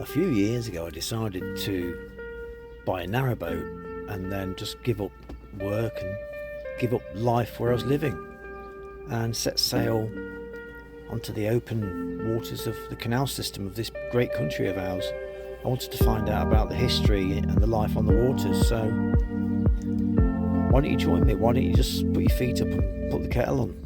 a few years ago I decided to buy a narrowboat and then just give up work and give up life where I was living and set sail onto the open waters of the canal system of this great country of ours. I wanted to find out about the history and the life on the waters, so why don't you join me? Why don't you just put your feet up and put the kettle on?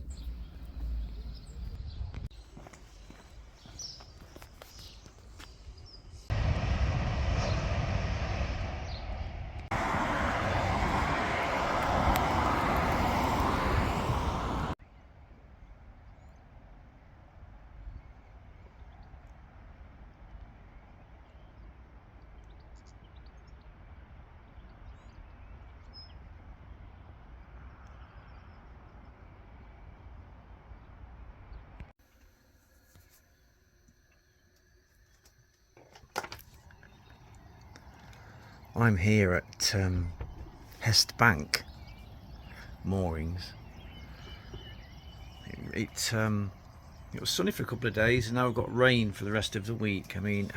I'm here at Hest Bank moorings. It was sunny for a couple of days and now we've got rain for the rest of the week. I mean,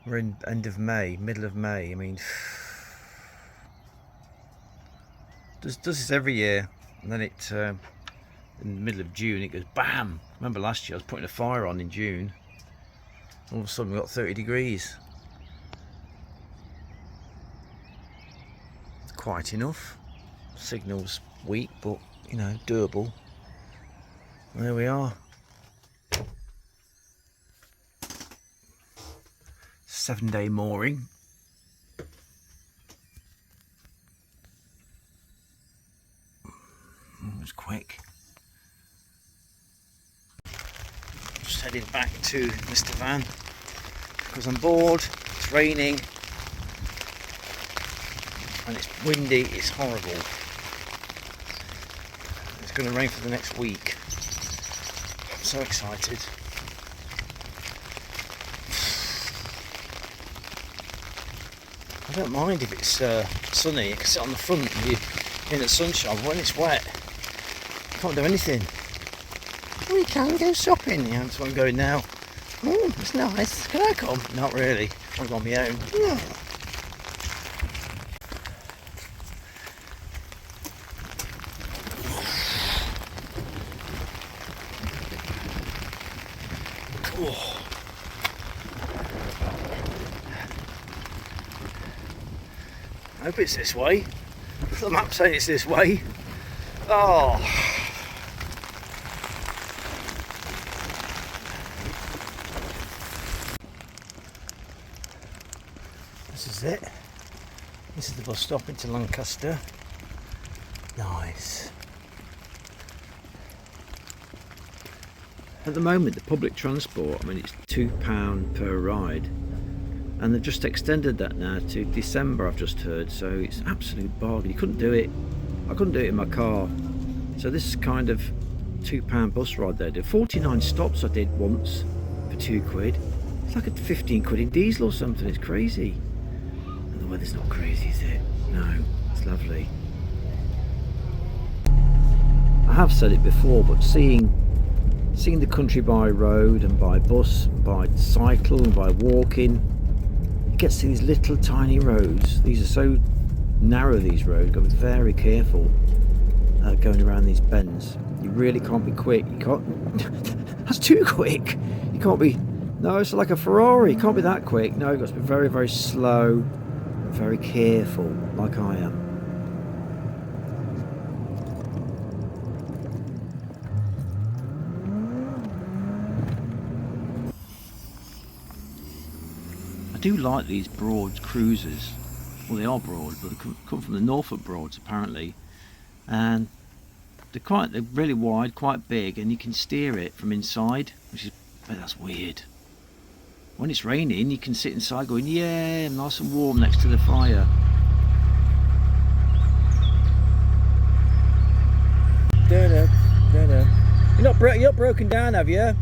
we're in end of May, middle of May. I mean, does this every year, and then it in the middle of June it goes bam. Remember last year I was putting a fire on in June. All of a sudden we got 30 degrees. Quite enough. Signal's weak, but you know, doable. There we are. 7-day mooring. It was quick. Just heading back to Mr. Van because I'm bored. It's raining. And it's windy, it's horrible. It's going to rain for the next week. I'm so excited. I don't mind if it's sunny, you can sit on the front and you're in the sunshine, but when it's wet, you can't do anything. Oh, you can go shopping. Yeah, that's where I'm going now. Oh, it's nice. Can I come? Not really. I'm on my own. Yeah. I hope it's this way. The map saying it's this way. Oh. This is it. This is the bus stop into Lancaster. Nice. At the moment, the public transport, I mean, it's £2 per ride, and they've just extended that now to December, I've just heard, so it's absolute bargain. You couldn't do it, I couldn't do it in my car, so this is kind of £2 bus ride there. 49 stops I did once for £2. It's like a 15 quid in diesel or something. It's crazy. And the weather's not crazy, is it? No, it's lovely. I have said it before, but seeing the country by road and by bus, by cycle and by walking, you get to see these little tiny roads. These are so narrow, these roads. You've got to be very careful going around these bends. You really can't be quick. You can't. That's too quick. You can't be. No, it's like a Ferrari. You can't be that quick. No, you've got to be very, very slow, very careful, like I am. I do like these broad cruisers. Well, they are broad, but they come from the Norfolk Broads apparently, and they're really wide, quite big, and you can steer it from inside, which is, that's weird. When it's raining, you can sit inside going, yeah, nice and warm next to the fire. You're not broken down, have you?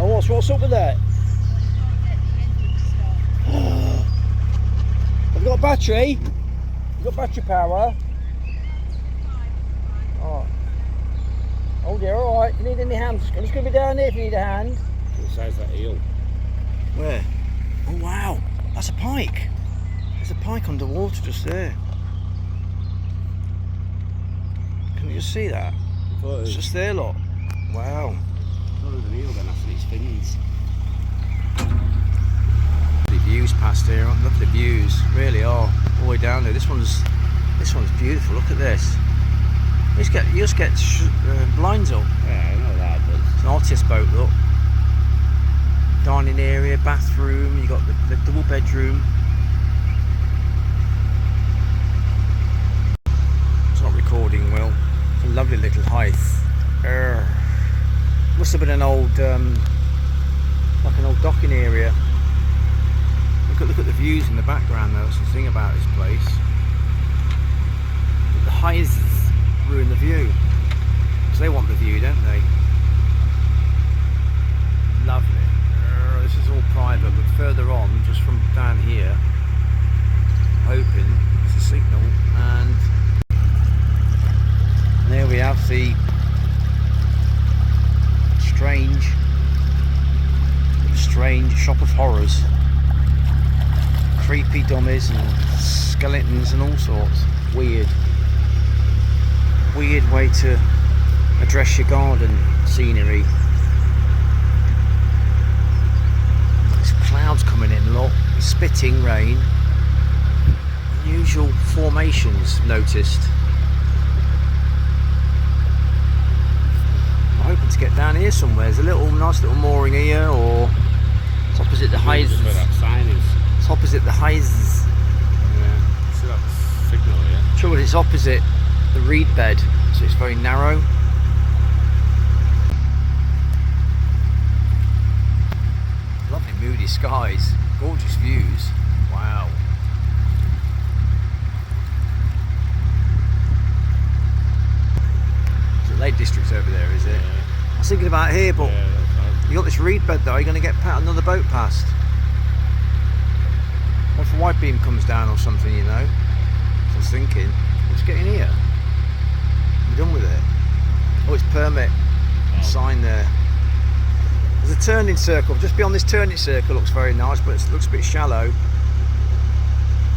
Oh, what's up with that? Have you got a battery? You got battery power? Oh. Oh dear, alright. If you need any hands, I'm just going to be down here if you need a hand. What size that eel? Where? Oh wow, that's a pike. There's a pike underwater just there. Can you just see that? It's just there, look. Wow. I thought it was an eel then after its fins. Lovely views past here, lovely views, really are. All the way down there. This one's beautiful. Look at this. You just get blinds up. Yeah, I know that, but It's an artist boat, look. Dining area, bathroom. You got the double bedroom. It's not recording well. It's a lovely little height. Must have been an old, like an old docking area. Look at the views in the background though. That's the thing about this place. But the heights ruin the view. Because they want the view, don't they? Lovely. This is all private, but further on, just from down here, hoping it's a signal, and there we have the strange shop of horrors. Creepy dummies and skeletons and all sorts. Weird way to address your garden scenery. There's clouds coming in, look. Spitting rain. Unusual formations noticed. I'm hoping to get down here somewhere. There's a nice little mooring here, or it's opposite the heights. where that sign is. It's opposite the heights. Yeah, see that signal here? Trouble is, it's opposite the reed bed, so it's very narrow. Lovely moody skies, gorgeous views. Wow. Is it Lake District's over there, is it? Yeah. I was thinking about here, but Yeah, you got this reed bed though. You're going to get another boat past. What if a white beam comes down or something, you know? So I was thinking, let's get in here. We're done with it. Oh, it's permit. Sign there. There's a turning circle. Just beyond this turning circle looks very nice, but it looks a bit shallow.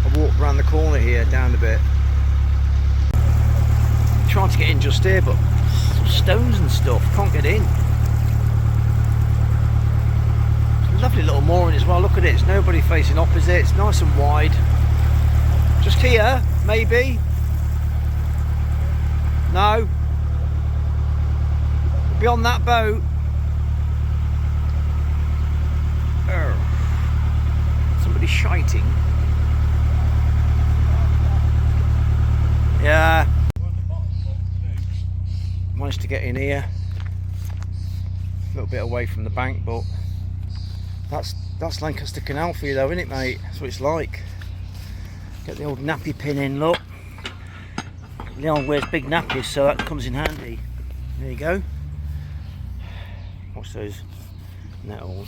I walked around the corner here, down a bit. I'm trying to get in just here, but some stones and stuff. Can't get in. Lovely little mooring as well. Look at it. It's nobody facing opposite. It's nice and wide. Just here, maybe. No. Beyond that boat. Somebody shiting. Yeah. Managed to get in here. A little bit away from the bank, but that's Lancaster Canal for you though, isn't it, mate? That's what it's like. Get the old nappy pin in, look. Leon wears big nappies, so that comes in handy. There you go. What's those nettles?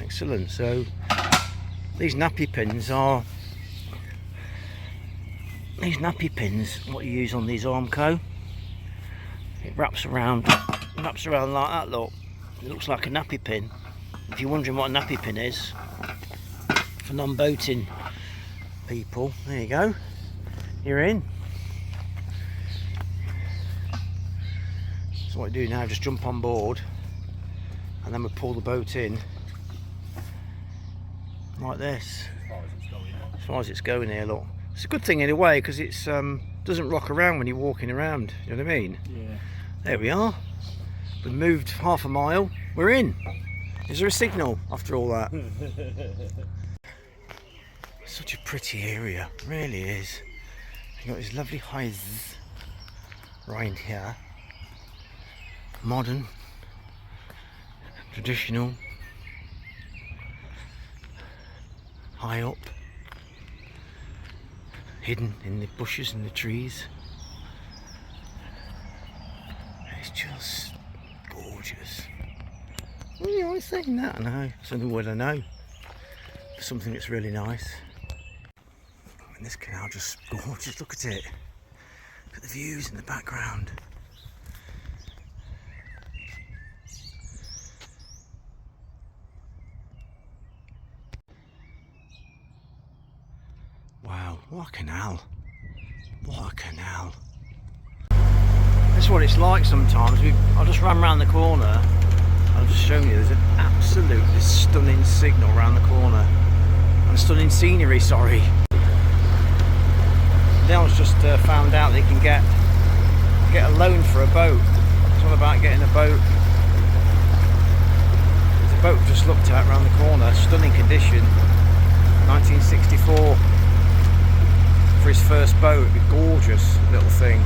Excellent. So these nappy pins are what you use on these Armco. It wraps around like that, look. It looks like a nappy pin. If you're wondering what a nappy pin is, for non-boating people, there you go. You're in. So what I do now, just jump on board and then we pull the boat in like this. As far as it's going here, look. It's a good thing in a way because it's doesn't rock around when you're walking around. You know what I mean? Yeah. There we are. We've moved half a mile. We're in. Is there a signal after all that? Such a pretty area, it really is. You've got these lovely houses right here. Modern, traditional, high up, hidden in the bushes and the trees. It's just gorgeous. What are you always saying that? I know, it's only word I know. something that's really nice. And this canal just gorgeous, look at it. Look at the views in the background. Wow, what a canal. What a canal. This is what it's like sometimes. I just ran around the corner. I'll just show you, there's an absolutely stunning signal around the corner. And stunning scenery, sorry. Leon's just found out they can get a loan for a boat. It's all about getting a boat. There's a boat just looked at around the corner, stunning condition. 1964. For his first boat, a gorgeous little thing.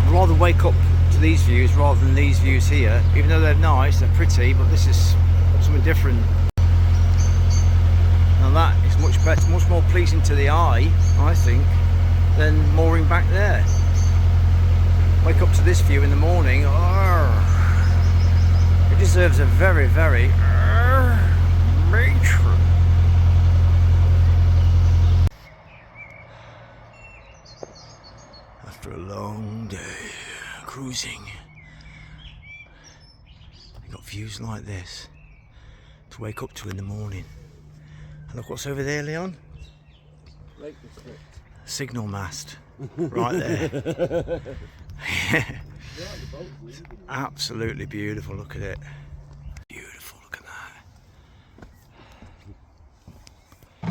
I'd rather wake up to these views rather than these views here, even though they're nice, they're pretty, but this is something different. Now that is much better, much more pleasing to the eye, I think, than mooring back there. Wake up to this view in the morning. It deserves a very, very matron. After a long day cruising, you got views like this to wake up to in the morning. And look what's over there, Leon. Signal mast, right there. It's absolutely beautiful. Look at it. Beautiful. Look at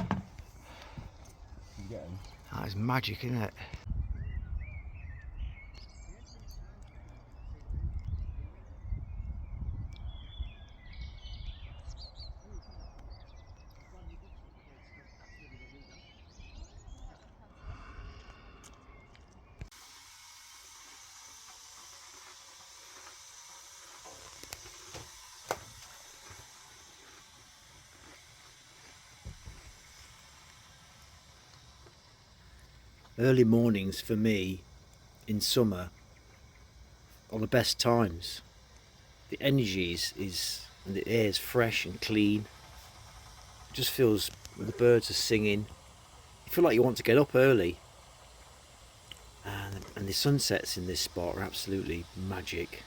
that. That is magic, isn't it? Early mornings for me in summer are the best times. The energy is and the air is fresh and clean. It just feels, the birds are singing. You feel like you want to get up early. And the sunsets in this spot are absolutely magic.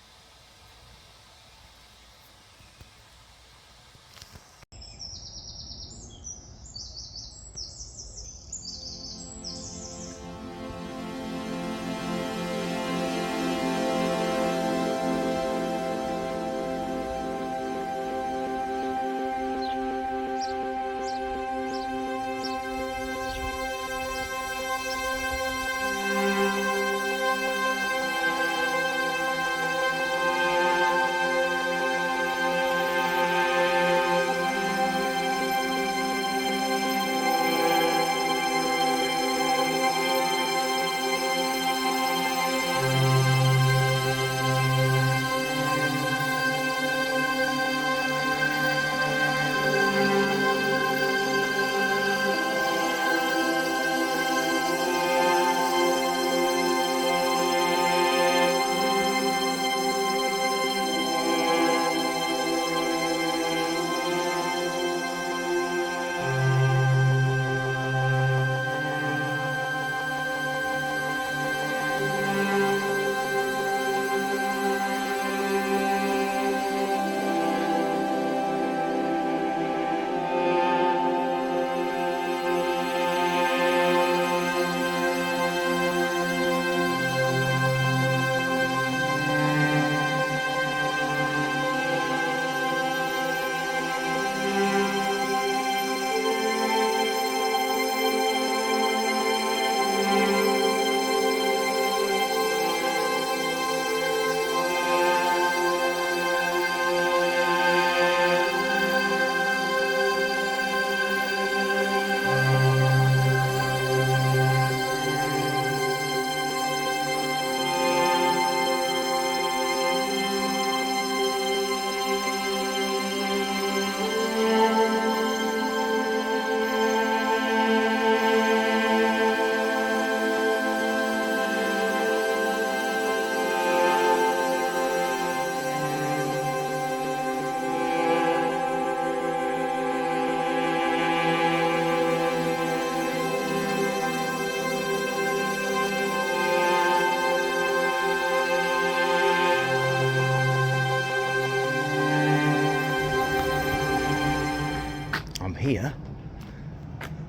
here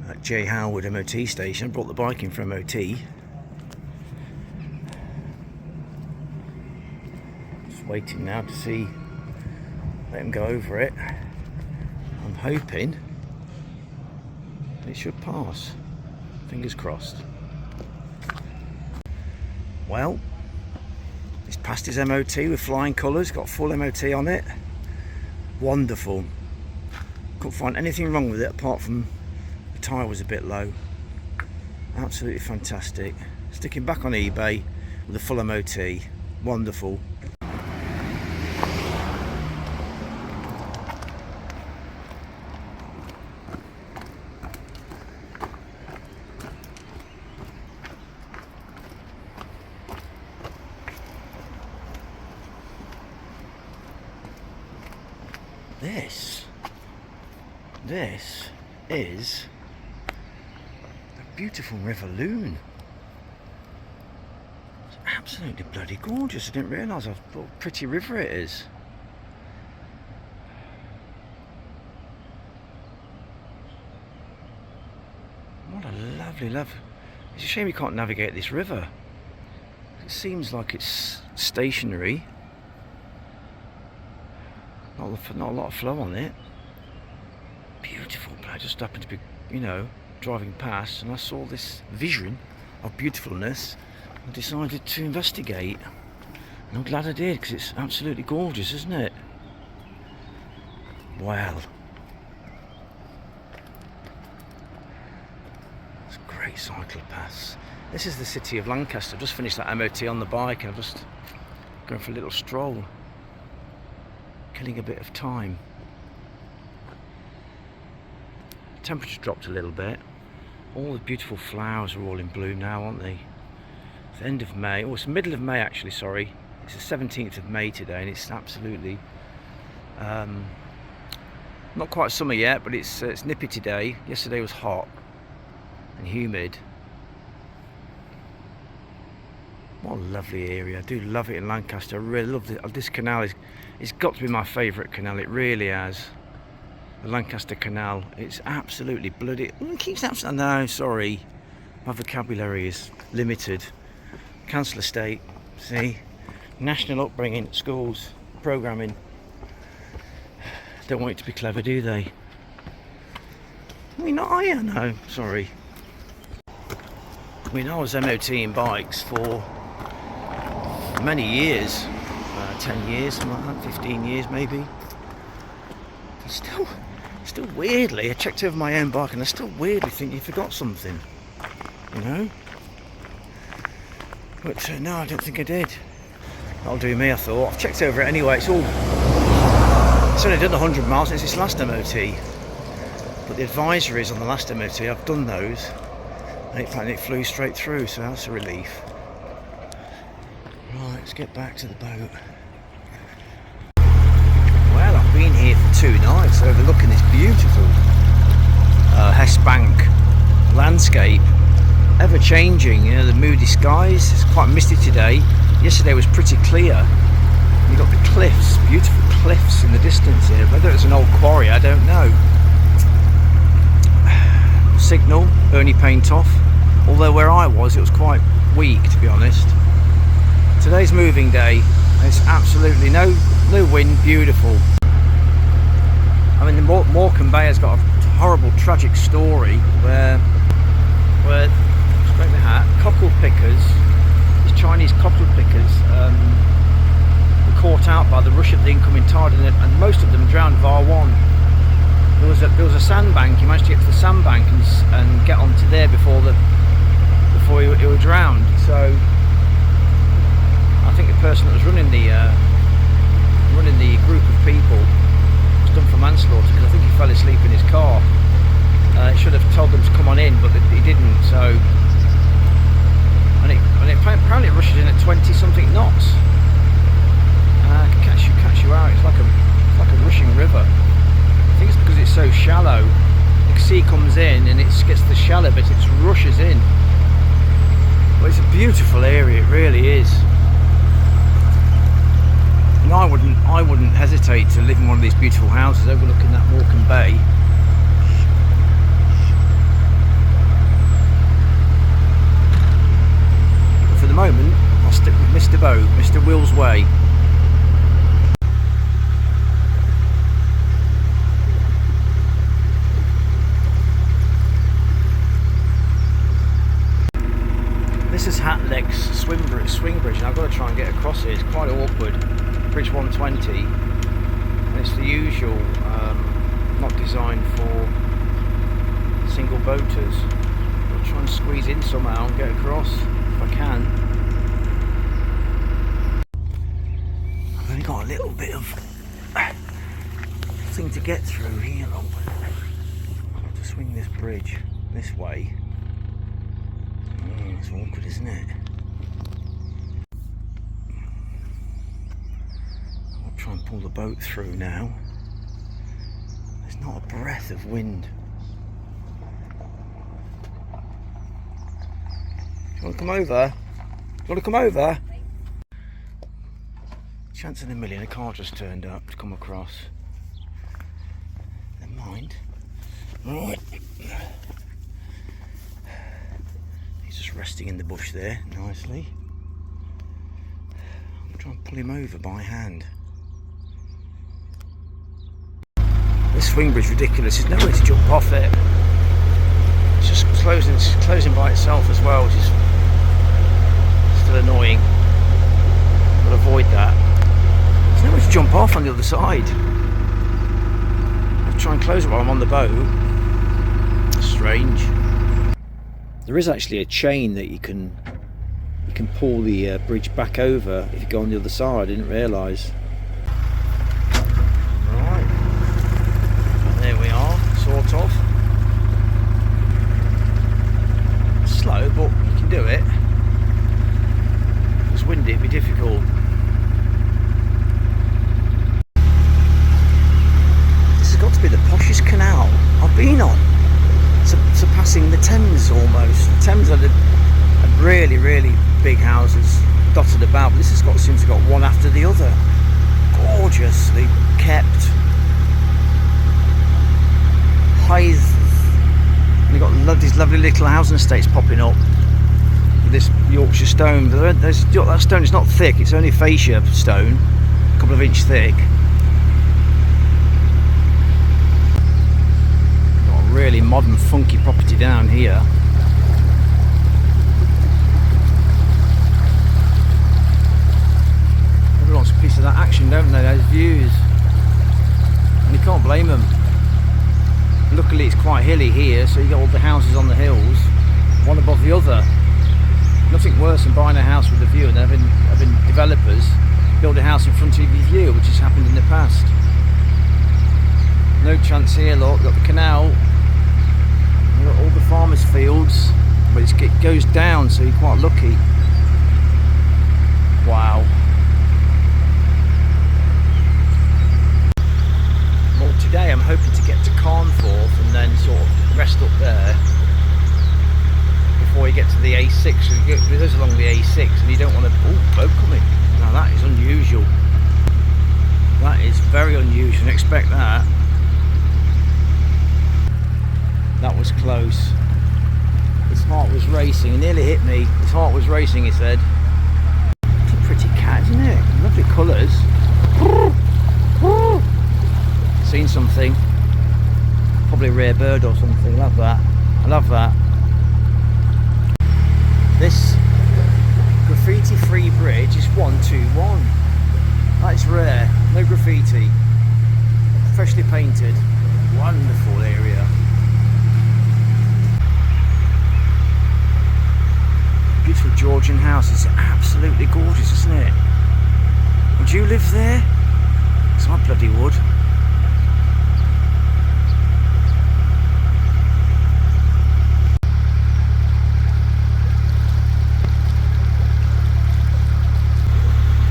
at J Howard MOT station. I brought the bike in for MOT. Just waiting now to see, let him go over it. I'm hoping it should pass. Fingers crossed. Well, he's passed his MOT with flying colours, got full MOT on it. Wonderful. Couldn't find anything wrong with it apart from the tyre was a bit low. Absolutely fantastic. Sticking back on eBay with a full MOT. Wonderful. This is a beautiful River Loon. It's absolutely bloody gorgeous. I didn't realise what a pretty river it is. What a lovely. It's a shame you can't navigate this river. It seems like it's stationary. Not a lot of flow on it. Beautiful, but I just happened to be, driving past and I saw this vision of beautifulness and decided to investigate. And I'm glad I did, because it's absolutely gorgeous, isn't it? Wow. It's a great cycle pass. This is the city of Lancaster. I've just finished that MOT on the bike and I'm just going for a little stroll. Killing a bit of time. Temperature's dropped a little bit. All the beautiful flowers are all in bloom now, aren't they? It's the end of May. Oh, it's the middle of May actually, sorry. It's the 17th of May today and it's absolutely not quite summer yet, but it's nippy today. Yesterday was hot and humid. What a lovely area. I do love it in Lancaster. I really love this canal. It's got to be my favourite canal. It really has. The Lancaster Canal. It's absolutely bloody. It keeps absolutely. No, sorry. My vocabulary is limited. Council estate. See? National upbringing, schools, programming. Don't want it to be clever, do they? I mean, no, sorry. I mean, I was MOTing bikes for many years. 10 years, something like that, 15 years maybe. Still weirdly, I checked over my own bike and I still weirdly think you forgot something, But no, I don't think I did. That'll do me, I thought. I've checked over it anyway. It's only done 100 miles since its last MOT. But the advisories on the last MOT, I've done those. And it flew straight through, so that's a relief. Right, let's get back to the boat. Well, I've been here for 2 nights overlooking this beautiful Hess Bank landscape. Ever changing, the moody skies. It's quite misty today. Yesterday was pretty clear. You've got the cliffs, beautiful cliffs in the distance here. Whether it's an old quarry, I don't know. Signal, only paint off. Although where I was, it was quite weak, to be honest. Today's moving day. There's absolutely no wind, beautiful. I mean, the Morecambe Bay has got a horrible, tragic story where straight in the hat, cockle pickers, these Chinese cockle pickers, were caught out by the rush of the incoming tide, and most of them drowned bar one. There was a sandbank. He managed to get to the sandbank and get onto there before he was drowned. So I think the person that was running the group of people was done for manslaughter, because I think he fell asleep in his car. He should have told them to come on in, but he didn't. So, and apparently it rushes in at 20 something knots. Catch you out. It's like a rushing river. I think it's because it's so shallow. The sea comes in and it gets the shallow bit. It rushes in. But it's a beautiful area. It really is. And I wouldn't hesitate to live in one of these beautiful houses overlooking that Morecambe Bay. moment, I'll stick with Mr. Boat, Mr. Will's Way. This is Hatleck's swing bridge, and I've got to try and get across it. It's quite awkward. Bridge 120, and it's the usual, not designed for single boaters. I'll try and squeeze in somehow and get across if I can. I've only got a little bit of thing to get through here, look. I've got to swing this bridge this way. It's awkward, isn't it? I'll try and pull the boat through now. There's not a breath of wind. Do you want to come over? Do you want to come over? Chance in a million, a car just turned up to come across. Never mind. Right. He's just resting in the bush there, nicely. I'm trying to pull him over by hand. This swing bridge is ridiculous. There's nowhere to jump off it. It's just closing by itself as well, which is still annoying. But avoid that. There's nowhere to jump off on the other side. I'll try and close it while I'm on the boat. Strange. There is actually a chain that you can pull the bridge back over if you go on the other side. I didn't realise. Right, there we are, sort of. Slow, but you can do it. If it's windy, it'd be difficult. This has got to be the poshest canal I've been on. Surpassing the Thames almost. The Thames had really, really big houses dotted about, but this seems to have got one after the other. Gorgeously kept. Highs. And you've got these lovely little housing estates popping up. With this Yorkshire stone. That stone is not thick, it's only fascia stone, a couple of inches thick. Really modern, funky property down here. Everyone wants a piece of that action, don't they? Those views, and you can't blame them. Luckily, it's quite hilly here, so you got all the houses on the hills, one above the other. Nothing worse than buying a house with a view and having developers build a house in front of your view, which has happened in the past. No chance here. Look, we've got the canal. We've got all the farmers' fields, but it goes down, so you're quite lucky. Wow. Well, today I'm hoping to get to Carnforth and then sort of rest up there before you get to the A6. So it goes along the A6, and you don't want to. Oh, boat coming! Now that is unusual. That is very unusual. Didn't expect that. That was close. His heart was racing. He nearly hit me. His heart was racing, he said. It's a pretty cat, isn't it? Lovely colours. Seen something. Probably a rare bird or something. Love that. I love that. This graffiti-free bridge is 121. That is rare. No graffiti. Freshly painted. Wonderful area. Beautiful Georgian house. It's absolutely gorgeous, isn't it? Would you live there? Because I bloody would.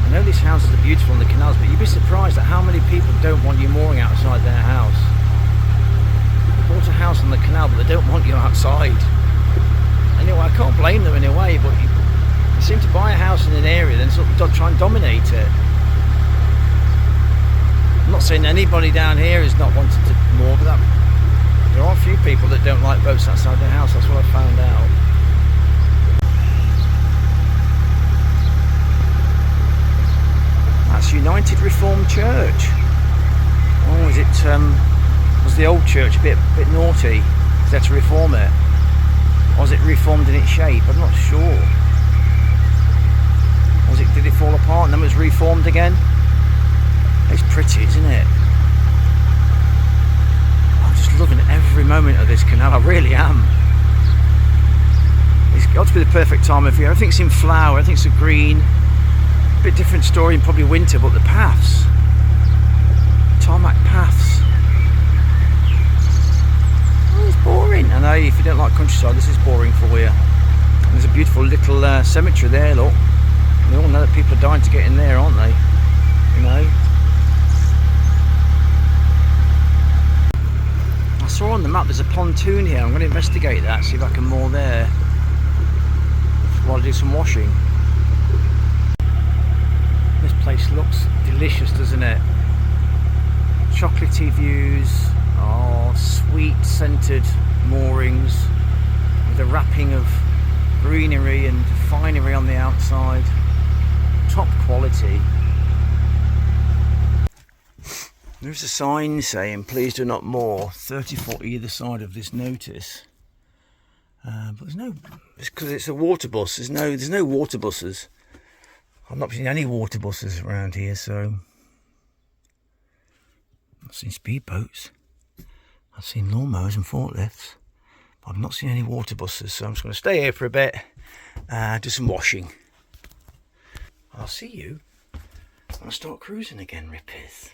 I know these houses are beautiful on the canals, but you'd be surprised at how many people don't want you mooring outside their house. They bought a house on the canal, but they don't want you outside. Anyway, I can't blame them in a way, but they seem to buy a house in an area and then sort of try and dominate it. I'm not saying anybody down here is not wanting to moor, but there are a few people that don't like boats outside their house. That's what I found out. That's United Reformed Church. Oh, is it? Was the old church a bit naughty? Is there to reform it? Or was it reformed in its shape? I'm not sure. Did it fall apart and then was reformed again? It's pretty, isn't it? I'm just loving every moment of this canal. I really am. It's got to be the perfect time of year. Everything's in flower. Everything's a green. A bit different story in probably winter, but the paths, tarmac paths. Oh, it's boring. I know if you don't like countryside, this is boring for you. And there's a beautiful little cemetery there. Look. We all know that people are dying to get in there, aren't they? You know. I saw on the map there's a pontoon here. I'm going to investigate that, see if I can moor there while I do some washing. This place looks delicious, doesn't it? Chocolatey views, oh, sweet scented moorings with a wrapping of greenery and finery on the outside. Top quality. There's a sign saying please do not moor, 30 foot either side of this notice. But there's no, it's because it's a water bus. There's no water buses. I've not seen any water buses around here, so I've seen speedboats. I've seen lawnmowers and forklifts. But I've not seen any water buses, so I'm just going to stay here for a bit, do some washing. I'll see you when I start cruising again, Rippers.